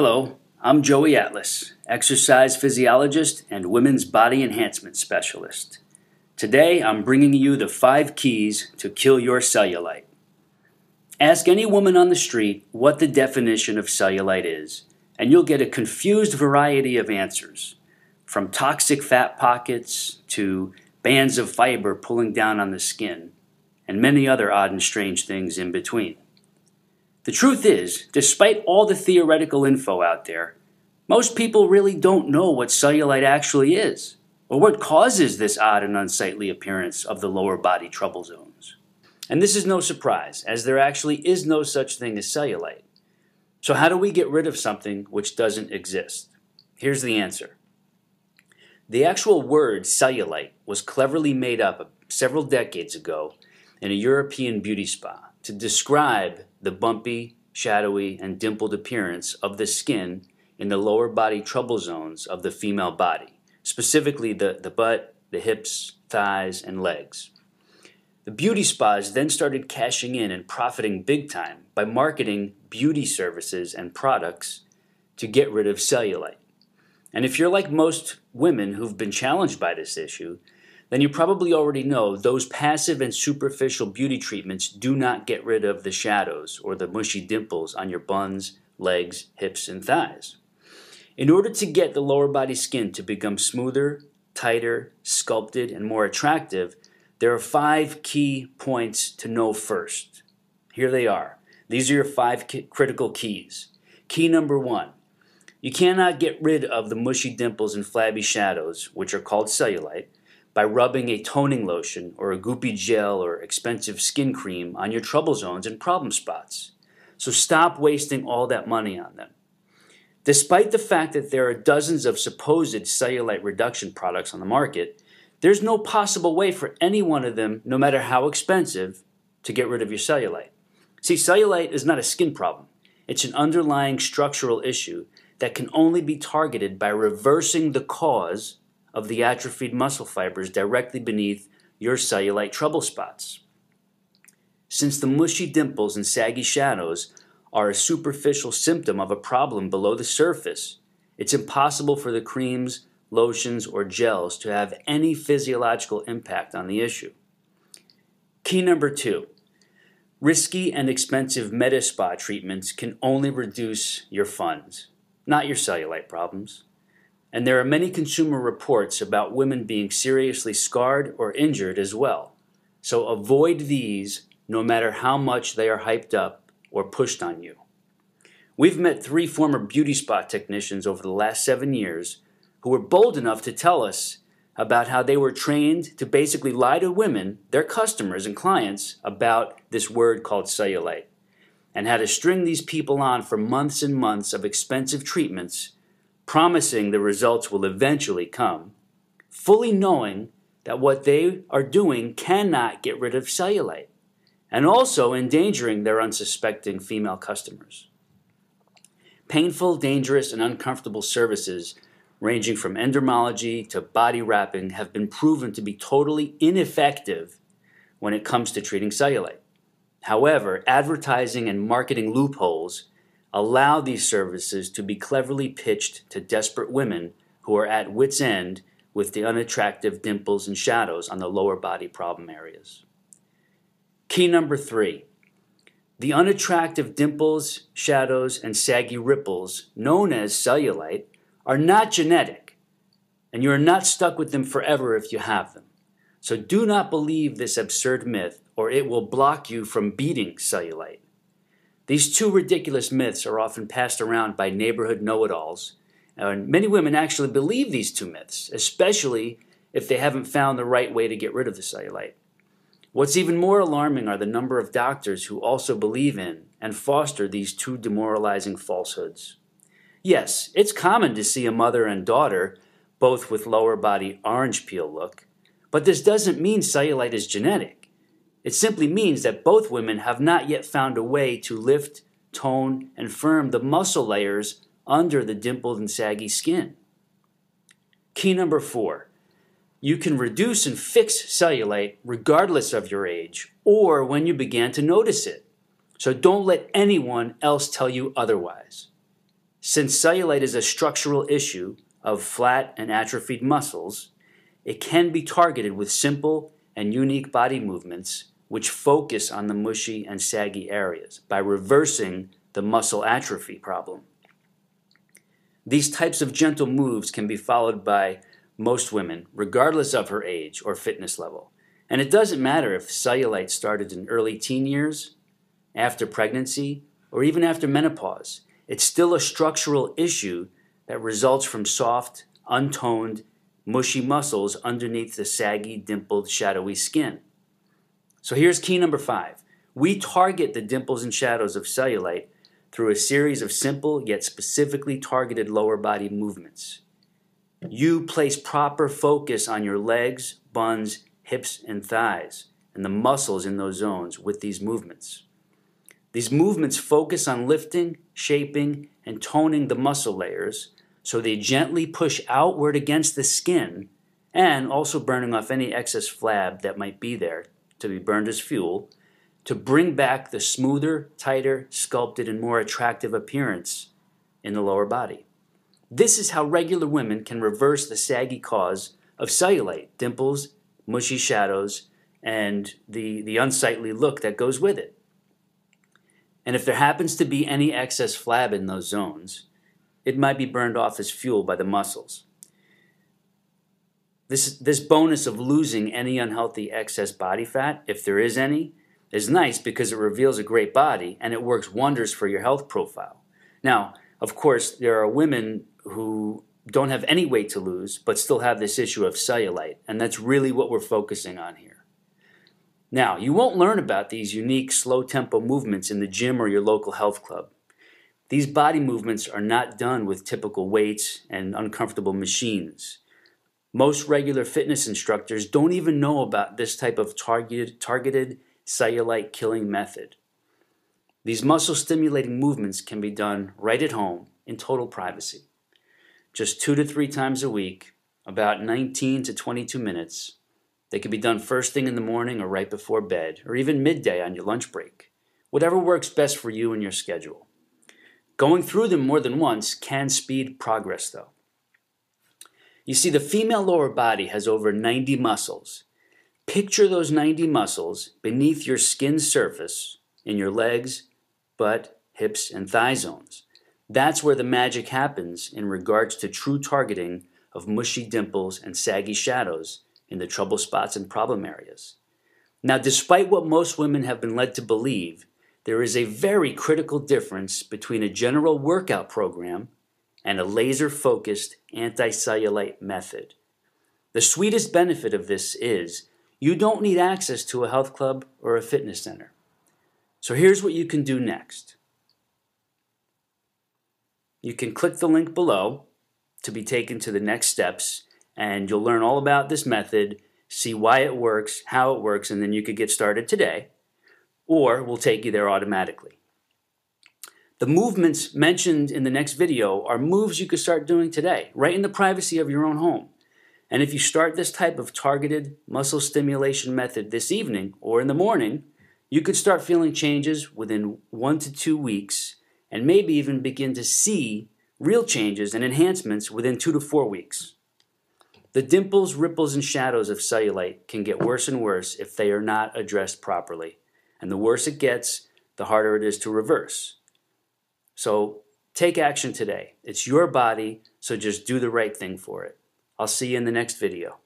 Hello, I'm Joey Atlas, exercise physiologist and women's body enhancement specialist. Today I'm bringing you the 5 keys to kill your cellulite. Ask any woman on the street what the definition of cellulite is, and you'll get a confused variety of answers, from toxic fat pockets to bands of fiber pulling down on the skin, and many other odd and strange things in between. The truth is, despite all the theoretical info out there, most people really don't know what cellulite actually is, or what causes this odd and unsightly appearance of the lower body trouble zones. And this is no surprise, as there actually is no such thing as cellulite. So how do we get rid of something which doesn't exist? Here's the answer. The actual word cellulite was cleverly made up several decades ago in a European beauty spa to describe the bumpy, shadowy, and dimpled appearance of the skin in the lower body trouble zones of the female body, specifically the butt, the hips, thighs, and legs. The beauty spas then started cashing in and profiting big time by marketing beauty services and products to get rid of cellulite. And if you're like most women who've been challenged by this issue, then you probably already know those passive and superficial beauty treatments do not get rid of the shadows or the mushy dimples on your buns, legs, hips, and thighs. In order to get the lower body skin to become smoother, tighter, sculpted, and more attractive, there are 5 key points to know first. Here they are. These are your 5 critical keys. Key number 1. You cannot get rid of the mushy dimples and flabby shadows, which are called cellulite, by rubbing a toning lotion or a goopy gel or expensive skin cream on your trouble zones and problem spots. So stop wasting all that money on them. Despite the fact that there are dozens of supposed cellulite reduction products on the market, there's no possible way for any one of them, no matter how expensive, to get rid of your cellulite. See, cellulite is not a skin problem. It's an underlying structural issue that can only be targeted by reversing the cause of the atrophied muscle fibers directly beneath your cellulite trouble spots. Since the mushy dimples and saggy shadows are a superficial symptom of a problem below the surface, it's impossible for the creams, lotions, or gels to have any physiological impact on the issue. Key number 2. Risky and expensive med spa treatments can only reduce your funds, not your cellulite problems. And there are many consumer reports about women being seriously scarred or injured as well. So avoid these no matter how much they are hyped up or pushed on you. We've met 3 former beauty spa technicians over the last 7 years who were bold enough to tell us about how they were trained to basically lie to women, their customers and clients, about this word called cellulite, and how to string these people on for months and months of expensive treatments, promising the results will eventually come, fully knowing that what they are doing cannot get rid of cellulite, and also endangering their unsuspecting female customers. Painful, dangerous, and uncomfortable services ranging from endermology to body wrapping have been proven to be totally ineffective when it comes to treating cellulite. However, advertising and marketing loopholes allow these services to be cleverly pitched to desperate women who are at wit's end with the unattractive dimples and shadows on the lower body problem areas. Key number 3. The unattractive dimples, shadows, and saggy ripples, known as cellulite, are not genetic, and you are not stuck with them forever if you have them. So do not believe this absurd myth, or it will block you from beating cellulite. These 2 ridiculous myths are often passed around by neighborhood know-it-alls, and many women actually believe these 2 myths, especially if they haven't found the right way to get rid of the cellulite. What's even more alarming are the number of doctors who also believe in and foster these 2 demoralizing falsehoods. Yes, it's common to see a mother and daughter both with lower body orange peel look, but this doesn't mean cellulite is genetic. It simply means that both women have not yet found a way to lift, tone, and firm the muscle layers under the dimpled and saggy skin. Key number 4. You can reduce and fix cellulite regardless of your age or when you began to notice it. So don't let anyone else tell you otherwise. Since cellulite is a structural issue of flat and atrophied muscles, it can be targeted with simple and unique body movements which focus on the mushy and saggy areas by reversing the muscle atrophy problem. These types of gentle moves can be followed by most women, regardless of her age or fitness level. And it doesn't matter if cellulite started in early teen years, after pregnancy, or even after menopause. It's still a structural issue that results from soft, untoned, mushy muscles underneath the saggy, dimpled, shadowy skin. So here's key number 5. We target the dimples and shadows of cellulite through a series of simple yet specifically targeted lower body movements. You place proper focus on your legs, buns, hips, and thighs, and the muscles in those zones with these movements. These movements focus on lifting, shaping, and toning the muscle layers so they gently push outward against the skin and also burning off any excess flab that might be there to be burned as fuel to bring back the smoother, tighter, sculpted, and more attractive appearance in the lower body. This is how regular women can reverse the saggy cause of cellulite, dimples, mushy shadows, and the unsightly look that goes with it. And if there happens to be any excess flab in those zones, it might be burned off as fuel by the muscles. This bonus of losing any unhealthy excess body fat, if there is any, is nice because it reveals a great body and it works wonders for your health profile. Now, of course, there are women who don't have any weight to lose but still have this issue of cellulite, and that's really what we're focusing on here. Now, you won't learn about these unique slow-tempo movements in the gym or your local health club. These body movements are not done with typical weights and uncomfortable machines. Most regular fitness instructors don't even know about this type of targeted cellulite killing method. These muscle-stimulating movements can be done right at home in total privacy. Just 2 to 3 times a week, about 19 to 22 minutes. They can be done first thing in the morning or right before bed, or even midday on your lunch break. Whatever works best for you and your schedule. Going through them more than once can speed progress, though. You see, the female lower body has over 90 muscles. Picture those 90 muscles beneath your skin surface in your legs, butt, hips, and thigh zones. That's where the magic happens in regards to true targeting of mushy dimples and saggy shadows in the trouble spots and problem areas. Now, despite what most women have been led to believe, there is a very critical difference between a general workout program and a laser-focused anti-cellulite method. The sweetest benefit of this is you don't need access to a health club or a fitness center. So here's what you can do next. You can click the link below to be taken to the next steps, and you'll learn all about this method, see why it works, how it works, and then you could get started today, or we'll take you there automatically. The movements mentioned in the next video are moves you could start doing today, right in the privacy of your own home. And if you start this type of targeted muscle stimulation method this evening or in the morning, you could start feeling changes within 1 to 2 weeks and maybe even begin to see real changes and enhancements within 2 to 4 weeks. The dimples, ripples, and shadows of cellulite can get worse and worse if they are not addressed properly. And the worse it gets, the harder it is to reverse. So take action today. It's your body, so just do the right thing for it. I'll see you in the next video.